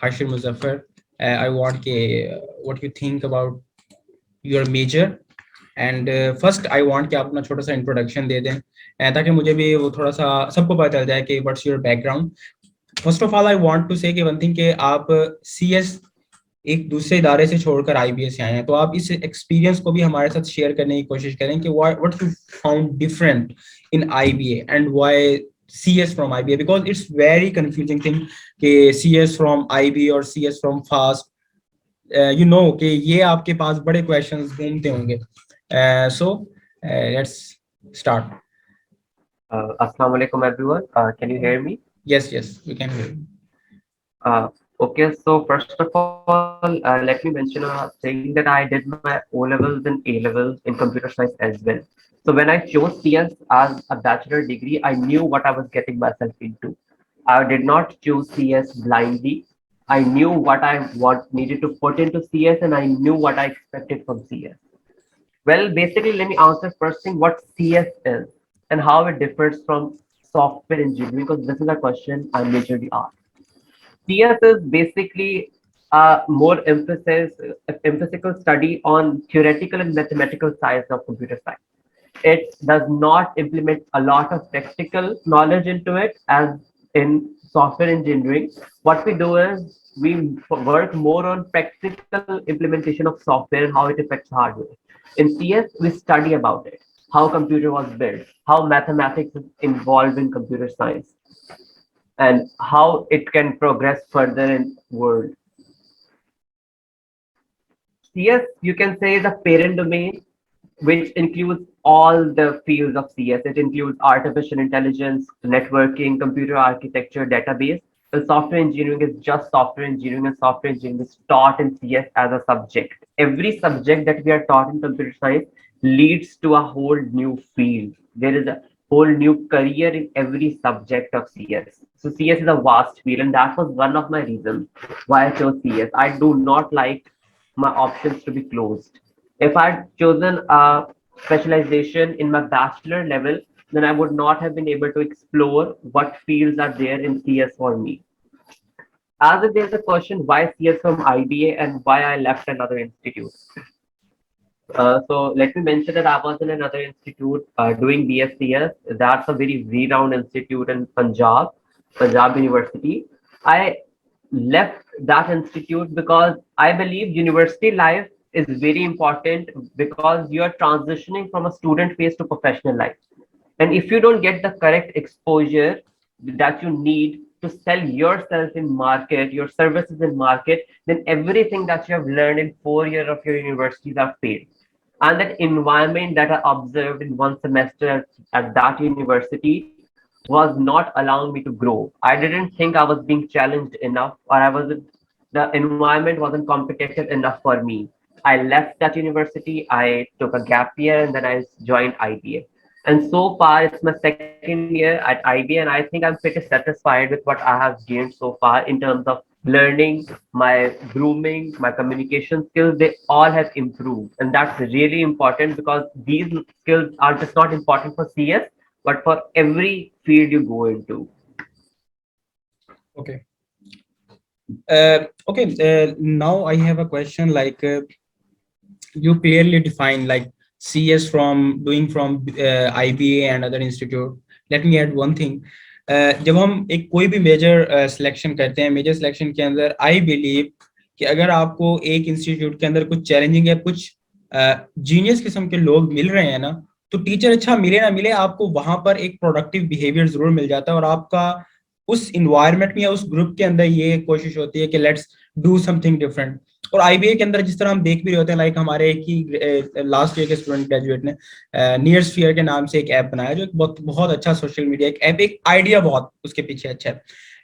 Hashir Muzaffar. I want what you think about your major. And first I want कि आप अपना छोटा सा इंट्रोडक्शन दे दें ताकि मुझे भी वो थोड़ा सा सबको पता चल जाए कि what's your background. First of all I want to say कि वन थिंग कि आप सीएस एक दूसरे इदारे से छोड़कर आईबीए से आए हैं, तो आप इस एक्सपीरियंस को भी हमारे साथ शेयर करने की कोशिश करें कि what you found different in IBA and why CS from IBA, because it's very confusing thing कि CS from IB और CS from FAST, you know कि ये आपके पास बड़े questions घूमते होंगे. Let's start. Assalamu alaikum everyone. Can you hear me? Yes, we can hear you. Okay, so first of all, let me mention a thing that I did my O levels and A levels in computer science as well. So when I chose CS as a bachelor degree, I knew what I was getting myself into. I did not choose CS blindly. I knew what I needed to put into CS, and I knew what I expected from CS. Well, basically, let me answer first thing what CS is and how it differs from software engineering, because this is a question I majorly ask. CS is basically a more emphasical study on theoretical and mathematical science of computer science. It does not implement a lot of technical knowledge into it as in software engineering. What we do is we work more on practical implementation of software and how it affects hardware. In CS, we study about it, how computer was built, how mathematics is involved in computer science, and how it can progress further in world. CS, you can say, is a parent domain which includes all the fields of CS. It includes artificial intelligence, networking, computer architecture, database. The software engineering is just software engineering, and software engineering is taught in CS as a subject. Every subject that we are taught in computer science leads to a whole new field. There is a whole new career in every subject of CS. So CS is a vast field, and that was one of my reasons why I chose CS. I do not like my options to be closed. If I'd chosen a specialization in my bachelor level, then I would not have been able to explore what fields are there in CS for me. As if there's a question why CS from IBA and why I left another institute. So let me mention that I was in another institute doing BSCS. That's a very renowned institute in Punjab University. I left that institute because I believe university life is very important because you are transitioning from a student phase to professional life. And if you don't get the correct exposure that you need to sell yourself in market, your services in market, then everything that you have learned in 4 years of your universities are failed. And that environment that I observed in one semester at that university was not allowing me to grow. I didn't think I was being challenged enough, or I wasn't, the environment wasn't competitive enough for me. I left that university, I took a gap year, and then I joined IBA. And so far, it's my second year at IBA, and I think I'm pretty satisfied with what I have gained so far in terms of learning, my grooming, my communication skills. They all have improved. And that's really important because these skills are just not important for CS, but for every field you go into. Okay. Okay. Now I have a question. Like you clearly define like CS from doing from IBA and other institute. Let me add one thing. जब हम एक कोई भी major selection करते हैं, major selection के अंदर I believe कि अगर आपको एक इंस्टीट्यूट के अंदर कुछ चैलेंजिंग या कुछ जीनियस किस्म के लोग मिल रहे हैं ना, तो टीचर अच्छा मिले ना मिले, आपको वहां पर एक प्रोडक्टिव बिहेवियर जरूर मिल जाता है और आपका उस इन्वायरमेंट में या उस ग्रुप के अंदर ये कोशिश होती है कि लेट्स डू समथिंग डिफरेंट. और आईबीए के अंदर जिस तरह हम देख भी रहे होते हैं, लाइक हमारे एक ही लास्ट ईयर के स्टूडेंट ग्रेजुएट ने नियर स्फीयर के नाम से एक ऐप बनाया, जो एक बहुत बहुत अच्छा सोशल मीडिया एक ऐप, एक आइडिया बहुत उसके पीछे अच्छा है.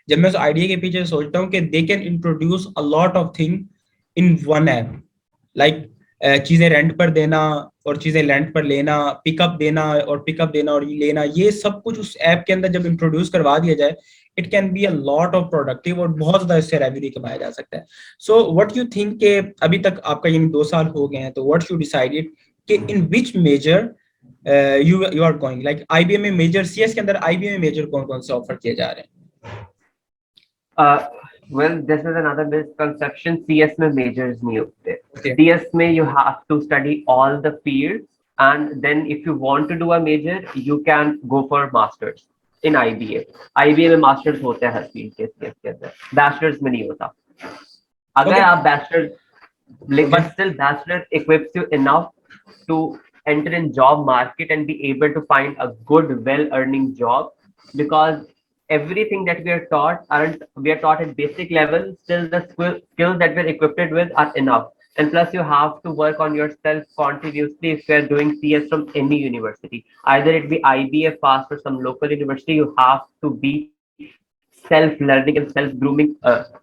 जब मैं उस आइडिया के पीछे सोचता हूँ कि they can introduce a lot of thing in one app, like चीजें रेंट पर देना और चीजें रेंट पर लेना, पिकअप देना और पिकअप देना और लेना, ये सब कुछ उस ऐप के अंदर जब इंट्रोड्यूस करवा दिया जाए, it can be a lot of productive और बहुत ज्यादा इससे रेवेन्यू कमाया जा सकता है. सो व्हाट यू थिंक के अभी तक आपका यानी 2 साल हो गए हैं, तो व्हाट यू डिसाइडेड कि in which major you are going, like IBM में मेजर, सीएस के अंदर आईबीएम में मेजर कौन कौन से ऑफर किए जा रहे हैं? Well, this is another misconception. CS में majors नहीं होते. Okay. CS में you have to study all the fields, and then if you want to do a major, you can go for masters in IBA. IBA में masters होते हैं हर field के CS के अंदर. Bachelors में नहीं होता. अगर Okay. आप bachelor, Okay. but still bachelor equips you enough to enter in job market and be able to find a good, well-earning job, because everything that we are taught at basic level. Still, the skills that we're equipped with are enough. And plus, you have to work on yourself continuously if you're doing CS from any university. Either it be IBA, FAST, or some local university, you have to be self-learning and self-grooming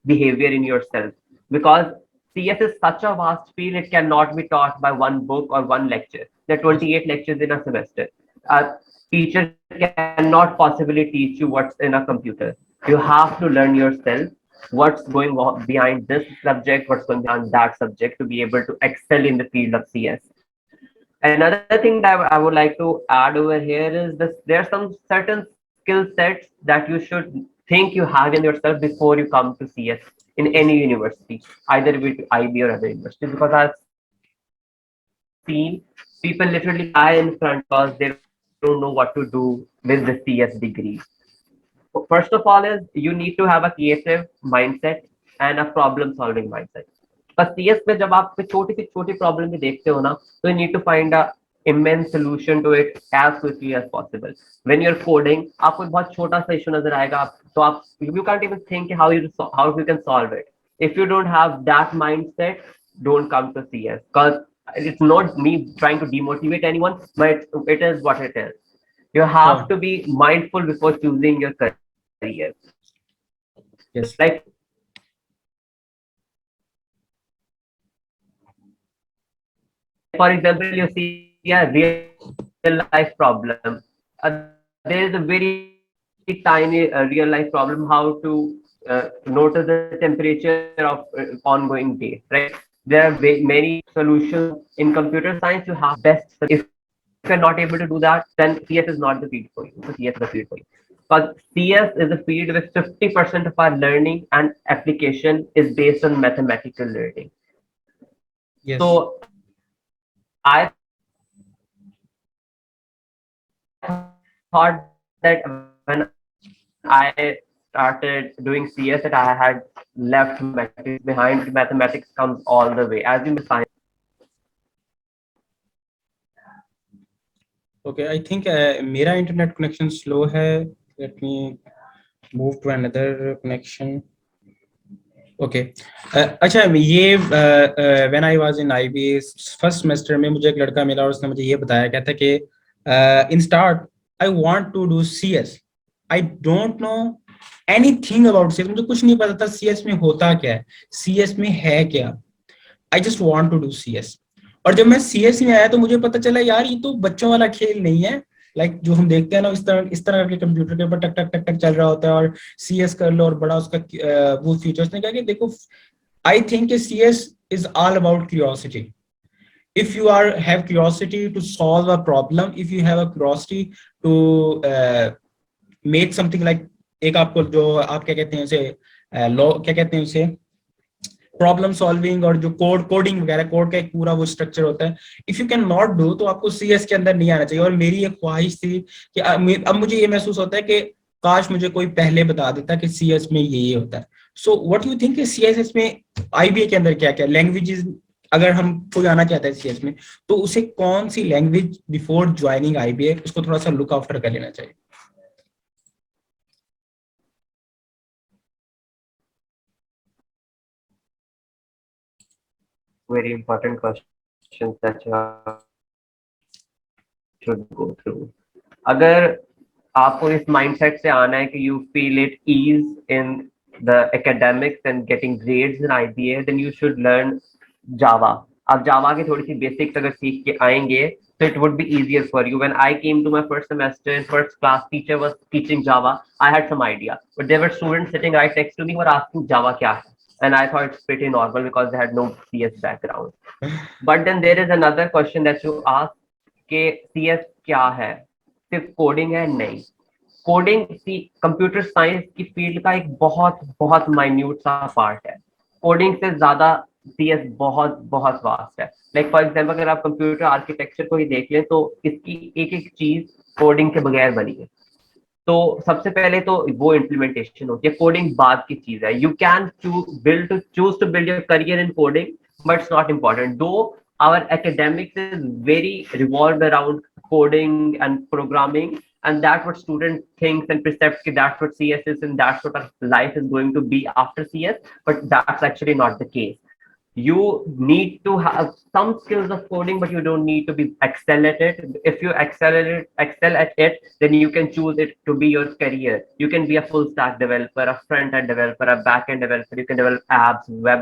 behavior in yourself. Because CS is such a vast field, it cannot be taught by one book or one lecture. There are 28 lectures in a semester. A teacher cannot possibly teach you what's in a computer. You have to learn yourself what's going on behind this subject, what's going on that subject, to be able to excel in the field of CS. Another thing that I would like to add over here is this: there are some certain skill sets that you should think you have in yourself before you come to CS in any university, either with IB or other universities, because I've seen people literally die in front because they don't know what to do with the CS degree. First of all is you need to have a creative mindset and a problem solving mindset. बस CS में जब आप छोटी सी छोटी problem भी देखते हो ना, तो you need to find a immense solution to it as quickly as possible. When you're coding, आपको एक बहुत छोटा सा issue नजर आएगा, तो आप you can't even think how you can solve it. If you don't have that mindset, don't come to CS, because it's not me trying to demotivate anyone, but it is what it is. You have Sure. to be mindful before choosing your career. Yes. Like, for example, you see a real life problem. There is a very tiny real life problem, how to notice the temperature of ongoing day, right? There are many solutions in computer science. You have best. If you're not able to do that, then CS is not the field for you. So CS is the field for you. Because CS is a field with 50% of our learning and application is based on mathematical learning. Yes. So I thought that when I started doing CS, that I had left mathematics behind. Mathematics comes all the way. As you know, science. Okay, I think मेरा internet connection slow है. Let me move to another connection. Okay. अच्छा ये when I was in IBA first semester में मुझे एक लड़का मिला और उसने मुझे ये बताया, कहता कि in start I want to do CS. I don't know anything about CS. मुझे कुछ नहीं पता था CS में होता क्या है, CS में है क्या. I just want to do CS. और जब मैं CS में आया तो मुझे पता चला यार ये तो बच्चों वाला खेल नहीं है. लाइक जो हम देखते हैं ना, इस तरह के कंप्यूटर के ऊपर टक टक टक टक चल रहा होता है और CS कर लो और बड़ा उसका वो फीचर्स ने कहा कि देखो, I think CS is all about curiosity. If you have curiosity to solve a problem, if you have a curiosity to make something like, एक आपको जो आप क्या कहते हैं उसे क्या कहते हैं उसे प्रॉब्लम सॉल्विंग और जो कोडिंग वगैरह, कोड का एक पूरा वो स्ट्रक्चर होता है, if you can not do, तो आपको CS के अंदर नहीं आना चाहिए. और मेरी एक ख्वाहिश थी कि अब मुझे ये महसूस होता है कि काश मुझे कोई पहले बता देता कि CS में ये होता है. सो व्हाट यू थिंक CSS में IBA के अंदर क्या क्या लैंग्वेजेस, अगर हम कोई आना चाहता है CS में, तो उसे कौन सी लैंग्वेज बिफोर ज्वाइनिंग IBA उसको थोड़ा सा लुक आफ्टर कर लेना चाहिए? Very important questions that you should go through. अगर आपको इस mindset से आना है कि you feel it ease in the academics and getting grades in IBA, then you should learn Java. आप Java की थोड़ी सी basics अगर सीख के आएंगे, so it would be easier for you. When I came to my first semester, in first class, teacher was teaching Java. I had some idea, but there were students sitting right next to me who were asking Java क्या है, and I thought it's pretty normal because they had no CS background. But then there is another question that you ask कि CS क्या है, सिर्फ coding है? नहीं. Coding computer science की field का एक बहुत बहुत माइन्यूट सा पार्ट है। कोडिंग से ज्यादा सीएस बहुत बहुत वास्ट है। लाइक फॉर एग्जांपल अगर आप कंप्यूटर आर्किटेक्चर को ही देख लें तो इसकी एक एक चीज कोडिंग के बगैर बनी है। तो सबसे पहले तो वो इम्प्लीमेंटेशन होती है, कोडिंग बाद की चीज है। You can choose to build your career in coding, but it's not important though. Our academics is very revolved around coding and programming, and that's what student thinks and perceives that that's what CS is and that's what our life is going to be after CS, but that's actually not the case. You need to have some skills of coding, but you don't need to be excel at it. If you excel at it, then you can choose it to be your career. You can be a full stack developer, a front end developer, a back end developer. You can develop apps, web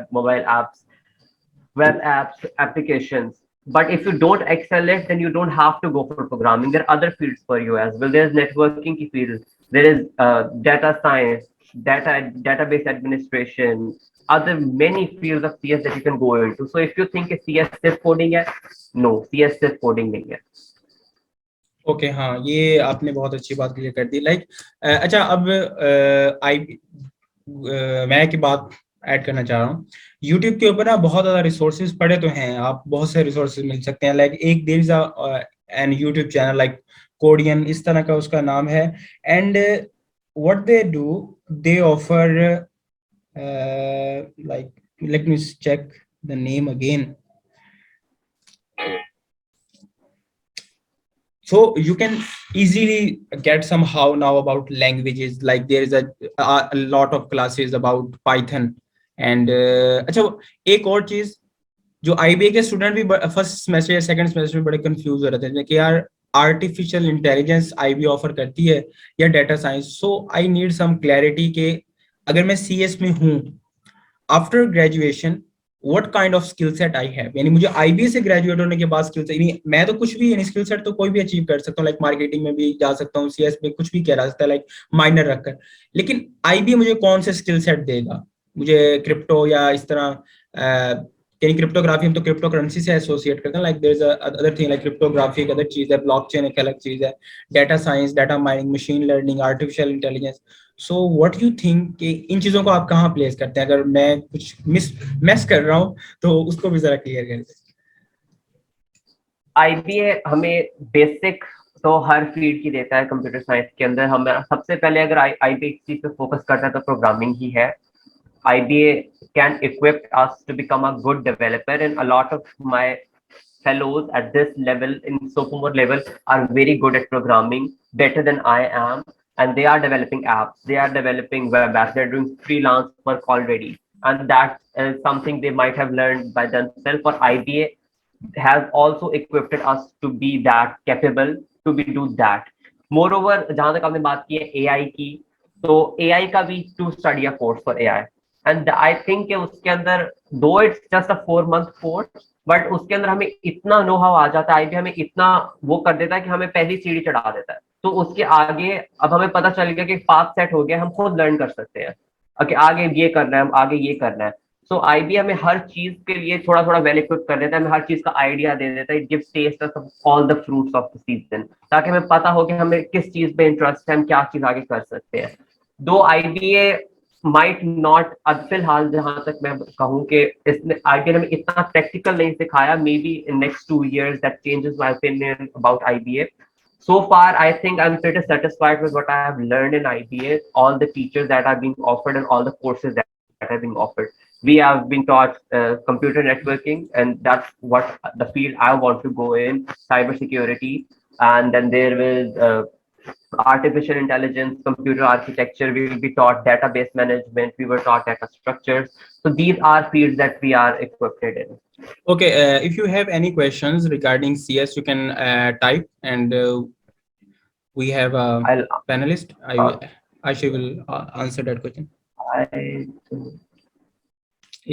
apps, applications. But if you don't excel it, then you don't have to go for programming. There are other fields for you as well. There's networking fields. There is data science, database administration, other many fields of CS that you can go into. So if you think CS सिर्फ coding है, no, CS सिर्फ coding नहीं है. Okay हाँ, ये आपने बहुत अच्छी बात क्लियर कर दी। लाइक अच्छा, अब मैं की बात ऐड करना चाह रहा हूँ। यूट्यूब के ऊपर ना बहुत ज्यादा रिसोर्सेज पड़े तो हैं, आप बहुत से रिसोर्सेज मिल सकते हैं। लाइक एक there is an YouTube channel like Codeian, इस तरह का उसका नाम है। And what they do, they offer like, let me check the name again. So you can easily get somehow now about languages, like there is a lot of classes about Python and अच्छा, एक और चीज जो IBA के student भी first semester या second semester में बड़े कंफ्यूज हो रहे थे कि यार आर्टिफिशियल इंटेलिजेंस आईबी ऑफर करती है या data science. So I need some clarity के अगर मैं सीएस में हूँ after graduation, what kind of skill set I have, यानी मुझे आईबीए से ग्रेजुएट होने के बाद स्किल सेट, मैं तो कुछ भी यानी स्किल सेट तो कोई भी अचीव कर सकता हूँ। लाइक मार्केटिंग में भी जा सकता हूँ, सीएस में कुछ भी कह सकता है लाइक माइनर रखकर। लेकिन आईबीए मुझे कौन से स्किल सेट देगा? मुझे क्रिप्टो या इस तरह यानी क्रिप्टोग्राफी, हम तो क्रिप्टो करेंसी से एसोसिएट करते हैं। Like there is other thing like cryptography एक अलग चीज है, ब्लॉकचेन एक अलग चीज है, data science, data mining, machine learning, artificial intelligence. So what you think कि इन चीजों को आप कहाँ प्लेस करते हैं? अगर मैं कुछ मिस कर रहा हूँ तो उसको भी जरा क्लियर कर दें। आईबीए हमें बेसिक तो हर फील्ड की देता है कंप्यूटर साइंस के अंदर। हमें सबसे पहले अगर आईबीए एक चीज पे फोकस करता है तो प्रोग्रामिंग ही है। IBA can equip us to become a good developer, and a lot of my fellows at this level, in sophomore level, are very good at programming, better than I am, and they are developing apps, they are developing web apps, they're doing freelance work already, and that is something they might have learned by themselves. Or IBA has also equipped us to be that capable to be do that. Moreover, जहां तक आपने बात की है AI की, तो AI का भी to study a course for AI, and I think उसके अंदर though it's just a 4 month course, but उसके अंदर हमें इतना नो हाउ आ जाता है, IBA हमें इतना वो कर देता है कि हमें पहली सीढ़ी चढ़ा देता है। तो उसके आगे अब हमें पता चल गया कि पाथ सेट हो गया, हम खुद लर्न कर सकते हैं कि आगे ये करना है, आगे ये करना है। सो आईबीए हमें हर चीज के लिए थोड़ा थोड़ा वेल इक्विप कर देता है, हमें हर चीज का आइडिया दे देता है। It gives taste of all the fruits of the season, ताकि हमें पता हो कि हमें किस चीज पे इंटरेस्ट है, हम क्या चीज आगे कर सकते हैं। दो आईबीए माइट नॉट, अब फिलहाल जहां तक मैं कहूँ कि इसने आईबीए हमें इतना प्रैक्टिकल नहीं सिखाया। May be in next 2 years that changes my opinion about IBA. So far, I think I'm pretty satisfied with what I have learned in IBA, all the teachers that are being offered and all the courses that are being offered. We have been taught computer networking, and that's what the field I want to go in, cybersecurity. And then there is artificial intelligence, computer architecture. We will be taught database management. We were taught data structures. So these are fields that we are equipped in. Okay, if you have any questions regarding CS, you can type, and we have a panelist. Aisha will answer that question.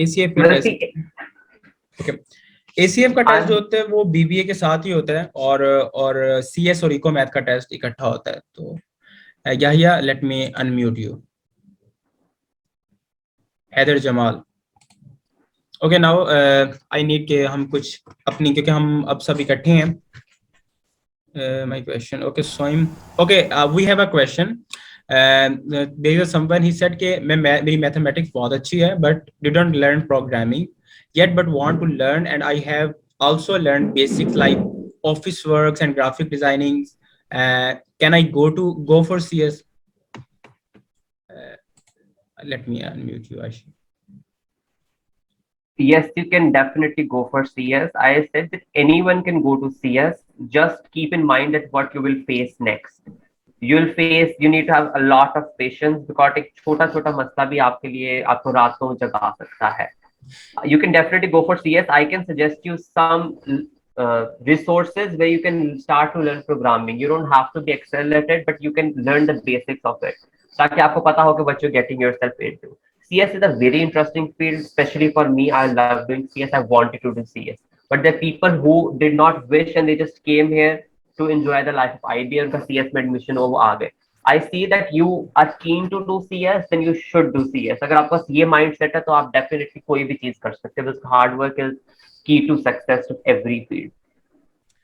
ACF का test, okay. ACF का test जो होता है वो BBA के साथ ही होता है, और CS और इको मैथ का टेस्ट इकट्ठा होता है। तो Yahya, let me unmute you. Haider Jamal, okay now I need के हम कुछ अपनी, क्योंकि हम अब सब इकट्ठे हैं, My question. Okay, so okay. We have a question. There is someone, he said कि मेरी mathematics बहुत अच्छी है, but didn't learn programming yet, but want to learn, and I have also learned basics like office works and graphic designing. Can I go for CS? Uh, Let me unmute you, Ashi. Yes, you can definitely go for CS. I said that anyone can go to CS. Just keep in mind that what you will face next. You need to have a lot of patience because एक छोटा छोटा मसला भी आपके लिए आपको रातों जगा सकता है. You can definitely go for CS. I can suggest you some resources where you can start to learn programming. You don't have to be excellent at it, but you can learn the basics of it. ताकि आपको पता हो कि what you're getting yourself into. CS is a very interesting field, especially for me. I love doing CS. I wanted to do CS. But there are people who did not wish and they just came here to enjoy the life of IB and CS में admission वो आ गए. I see that you are keen to do CS, then you should do CS. अगर आपका ये mindset है तो आप definitely कोई भी चीज कर सकते हैं. Because hard work is key to success of every field.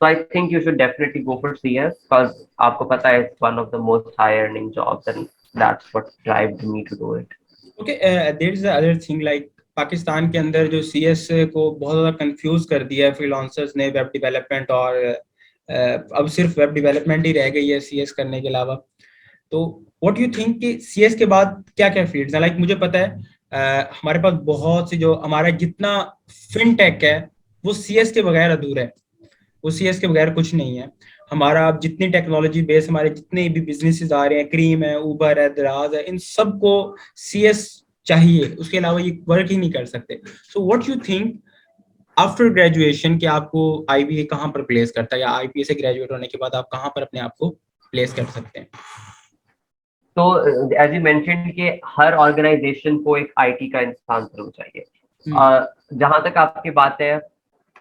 So I think you should definitely go for CS because आपको पता है it's one of the most high earning jobs and that's what drives me to do it. Okay, there is the other thing like Pakistan के अंदर जो CS को बहुत ज़्यादा confuse कर दिया है फ्रीलांसर्स ने वेब डेवलपमेंट, और अब सिर्फ वेब डेवलपमेंट ही रह गई है CS करने के अलावा. तो व्हाट यू थिंक कि CS के बाद क्या क्या फील्ड्स हैं? लाइक मुझे पता है हमारे पास बहुत सी जो हमारा जितना फिनटेक है वो CS के बगैर अधूरा है, वो CS के बगैर कुछ नहीं है. हमारा अब जितनी टेक्नोलॉजी बेस, हमारे जितने भी बिजनेसेस आ रहे हैं, क्रीम है, उबर है, दराज है, इन सबको CS चाहिए, उसके अलावा ये वर्क ही नहीं कर सकते. सो what you think after graduation कि आपको IBA कहाँ पर प्लेस करता है, या IBA से ग्रेजुएट होने के बाद आप कहाँ पर अपने आप को प्लेस कर सकते हैं? तो एज यू मेंशन कि हर ऑर्गेनाइजेशन को एक आईटी का इंसान जरूर चाहिए. जहां तक आपकी बात है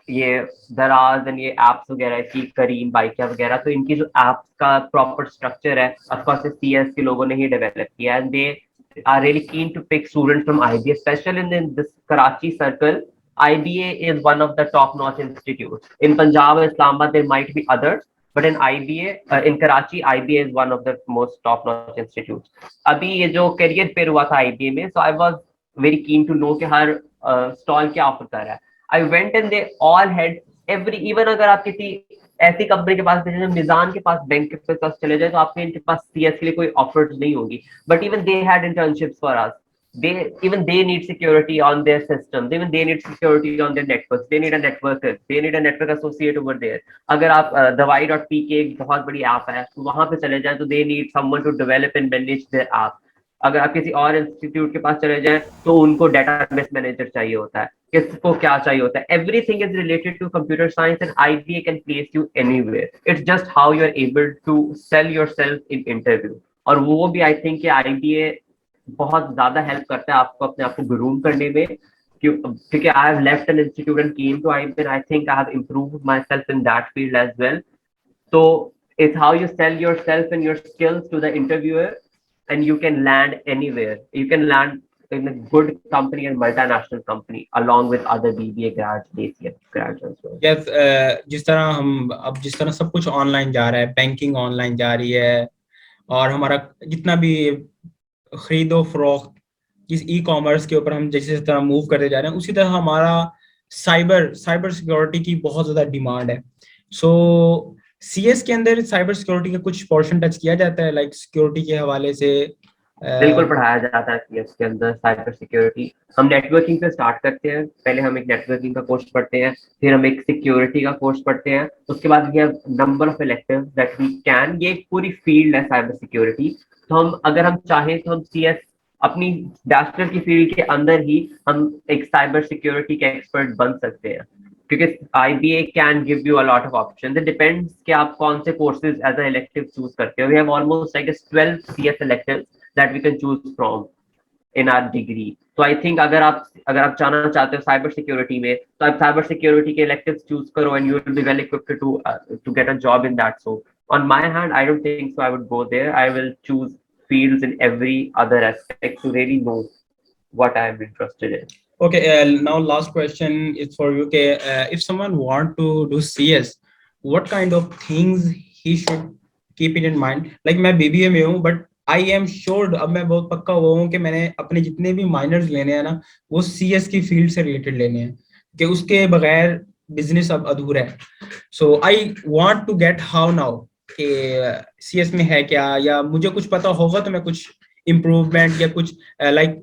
ये दराज एंड ये एप्स वगैरह की, करीम बाइकिया वगैरह, तो इनकी जो एप्स का प्रॉपर स्ट्रक्चर है ऑफकोर्स CS के लोगों ने ही डेवलप किया and they are really keen to pick students from IBA, specially in this Karachi circle. IBA is one of the top notch institutes. In Punjab and Islamabad there might be others, but in IBA, in Karachi, IBA is one of the most top-notch institutes. अभी ये जो career fair हुआ था IBA में, so I was very keen to know कि हर stall क्या offer कर रहा है. I went and they all had every, even अगर आप किसी ऐसी कंपनी के पास, जैसे मिजान के पास बैंक के पास चले जाए तो आपके इनके पास CS के लिए कोई ऑफर्स नहीं होगी. But even they had internships for us. They need security on their systems, even they need security on their networks. They need a networker, they need a network associate over there. अगर आप दवाई.pk एक बहुत बड़ी app है तो वहां पे चले जाएं तो they need someone to develop and manage their app. अगर आप किसी और इंस्टीट्यूट के पास चले जाएं तो उनको डेटाबेस मैनेजर चाहिए होता है, किसको क्या चाहिए होता है. Everything is related to computer science and IBA can place you anywhere. It's just how you are able to sell yourself in interview. और वो भी आई थिंक कि IBA बहुत ज्यादा हेल्प करता है आपको अपने आप को ग्रूम करने में, क्योंकि I have left an institute and came to IBA. I think I have improved myself in that field as well. So it's how you sell yourself and your skills to the interviewer, and you can land anywhere. You can land in a good company and multinational company along with other BBA grads, ACS grads as well. Yes, जिस तरह हम अब जिस तरह सब कुछ online जा रहा है, बैंकिंग ऑनलाइन जा रही है, और हमारा जितना भी खरीदो फरोख्त इस ई-कॉमर्स के ऊपर हम जैसे तरह मूव करते जा रहे हैं, उसी तरह हमारा साइबर सिक्योरिटी की बहुत ज्यादा डिमांड है. सो CS के अंदर साइबर सिक्योरिटी का कुछ पोर्शन टच किया जाता है, लाइक सिक्योरिटी के हवाले से? बिल्कुल पढ़ाया जाता है CS के अंदर साइबर सिक्योरिटी. हम नेटवर्किंग से स्टार्ट करते हैं. पहले हम एक नेटवर्किंग का कोर्स पढ़ते हैं, फिर हम एक सिक्योरिटी का कोर्स पढ़ते हैं, उसके बाद we have number of electives that we can. ये एक पूरी फील्ड है साइबर सिक्योरिटी. तो हम अगर हम चाहें तो हम CS अपनी बैचलर की फील्ड के अंदर ही हम एक साइबर सिक्योरिटी के एक्सपर्ट बन सकते हैं, क्योंकि IBA can give you a lot of options. It depends कि आप कौन से courses as a elective choose करते हो. We have almost like 12 CS electives that we can choose from in our degree. So I think अगर आप जाना चाहते हो साइबर सिक्योरिटी में तो आप साइबर सिक्योरिटी के electives choose करो and you will be well equipped to get a job in that. So on my hand, I don't think so I would go there. I will choose fields in every other aspect to really know what I am interested in. Okay, now last question is for you. If someone want to do CS, what kind of things he should keep it in mind. Like मैं BBA में हूँ, but I am sure, अब मैं बहुत पक्का हुआ हूँ कि मैंने अपने जितने भी माइनर्स लेने हैं ना, वो सीएस की फील्ड से रिलेटेड लेने हैं, कि उसके बगैर बिजनेस अब अधूरा है। So I want to get how now कि सीएस में है क्या, या मुझे कुछ पता होगा तो मैं कुछ इम्प्रूवमेंट या कुछ लाइक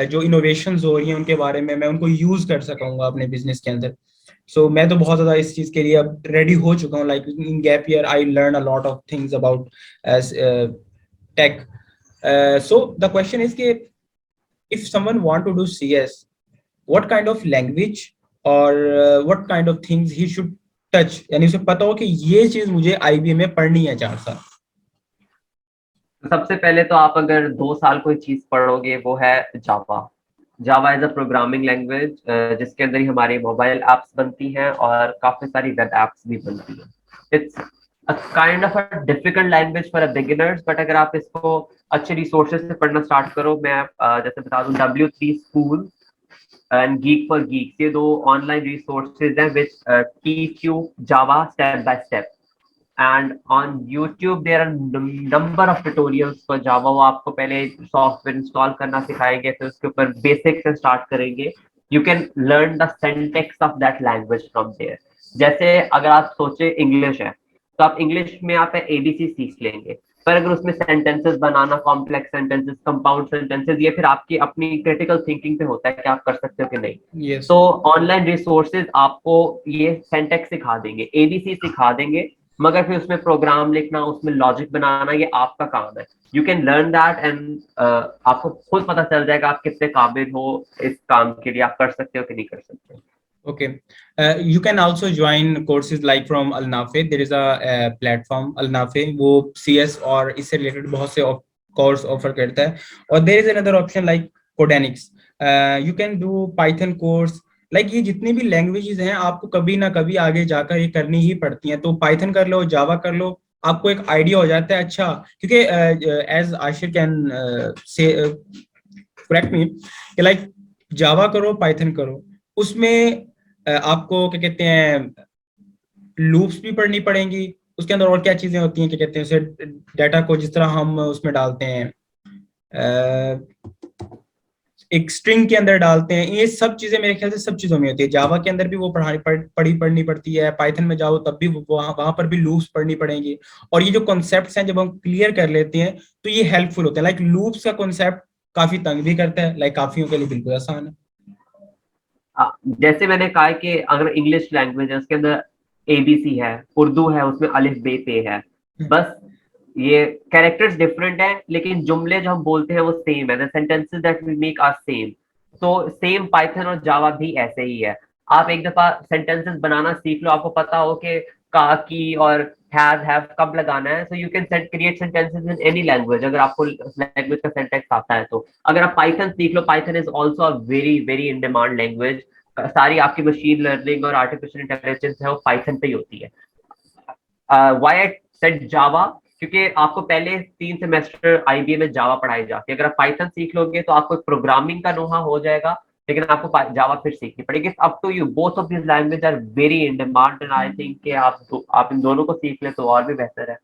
जो इनोवेशंस हो रही हैं उनके बारे में मैं उनको यूज कर सकूंगा अपने बिजनेस के अंदर। सो मैं तो बहुत ज्यादा इस चीज के लिए अब रेडी हो चुका हूँ। Like in gap year I learn a lot of things about tech. So the question is कि if someone want to do CS, what kind of language or what kind of things he should touch, यानी उसे पता हो कि ये चीज मुझे IBA में पढ़नी है 4 साल। सबसे पहले तो आप अगर 2 साल कोई चीज पढ़ोगे वो है Java. Java is a programming language जिसके अंदर ही हमारी मोबाइल एप्स बनती हैं और काफी सारी वेब एप्स भी बनती हैं। It's a kind of a difficult language for a beginners, but अगर आप इसको अच्छे रिसोर्सेज से पढ़ना स्टार्ट करो, मैं जैसे बता दूं W3 school and geek for geeks, ये 2 ऑनलाइन रिसोर्सेज हैं which teach you Java step by step. And on YouTube there are number of tutorials for Java. वो आपको पहले सॉफ्टवेयर इंस्टॉल करना सिखाएंगे, फिर उसके ऊपर बेसिक से स्टार्ट करेंगे। You can learn the syntax of that language from there. जैसे अगर आप सोचे इंग्लिश है, तो आप इंग्लिश में आप एबीसी सीख लेंगे, पर अगर उसमें सेंटेंसेस बनाना, कॉम्प्लेक्स सेंटेंसेस, कंपाउंड सेंटेंसेस, ये फिर आपकी अपनी क्रिटिकल थिंकिंग पे होता है कि आप कर सकते हो कि नहीं। Yes. तो ऑनलाइन रिसोर्सेज आपको ये सेंटेक्स सिखा देंगे, एबीसी सिखा देंगे, मगर फिर उसमें प्रोग्राम लिखना, उसमें लॉजिक बनाना, ये आपका काम है। You can learn that and आपको खुद पता चल जाएगा आप कितने काबिल हो इस काम के लिए, आप कर सकते हो कि नहीं कर सकते। Okay. You can also join courses like from Alnafe. There is a platform Alnafe, वो CS और इससे related बहुत से course offer करता है। और there is another option like Codanix. You can do Python course. Like ये जितनी भी languages हैं आपको कभी ना कभी आगे जाकर ये करनी ही पड़ती हैं। तो Python कर लो, Java कर लो, आपको एक आइडिया हो जाता है। अच्छा, क्योंकि as Ashir can say correct me कि लाइक जावा करो, पाइथन करो, उसमें आपको क्या कहते हैं लूप्स भी पढ़नी पड़ेंगी। उसके अंदर और क्या चीजें होती हैं, क्या कहते हैं उसे, डाटा को जिस तरह हम उसमें डालते हैं, एक स्ट्रिंग के अंदर डालते हैं, ये सब चीजें मेरे ख्याल से सब चीजों में होती है। जावा के अंदर भी वो पढ़नी पड़ती है, पाइथन में जाओ तब भी वहां पर भी लूप्स पढ़नी पड़ेंगी। और ये जो कॉन्सेप्ट्स हैं जब हम क्लियर कर लेते हैं तो ये हेल्पफुल होते हैं। लाइक लूप्स का कॉन्सेप्ट काफी तंग भी करता है, लाइक काफियों के लिए बिल्कुल आसान है। जैसे मैंने कहा कि अगर इंग्लिश लैंग्वेज है उसके अंदर एबीसी है, उर्दू है उसमें अलिफ बे पे है, बस ये कैरेक्टर्स डिफरेंट है लेकिन जुमले जो हम बोलते हैं वो सेम है। The sentences that we make are same. तो सेम पाइथन और जावा भी ऐसे ही है। आप एक दफा सेंटेंसेस बनाना सीख लो, आपको पता हो कि का, की और हैव कब लगाना है, so you can create sentences in any language, अगर आपको लैंग्वेज का सेंटेंस आता है तो। अगर आप पाइथन सीख लो, Python is also a very very in demand language. सारी आपकी मशीन लर्निंग और आर्टिफिशियल इंटेलिजेंस है वो पाइथन पे ही होती है। व्हाई आई सेड जावा, क्योंकि आपको पहले 3 सेमेस्टर आईबीए में जावा पढ़ाई जाती है। अगर आप पाइथन सीख लोगे तो आपको प्रोग्रामिंग का नोहा हो जाएगा, लेकिन आपको जावा फिर सीखनी पड़ेगी। Up to you, both of this language are very in demand and I think कि आप इन दोनों को सीख ले तो और भी बेहतर है।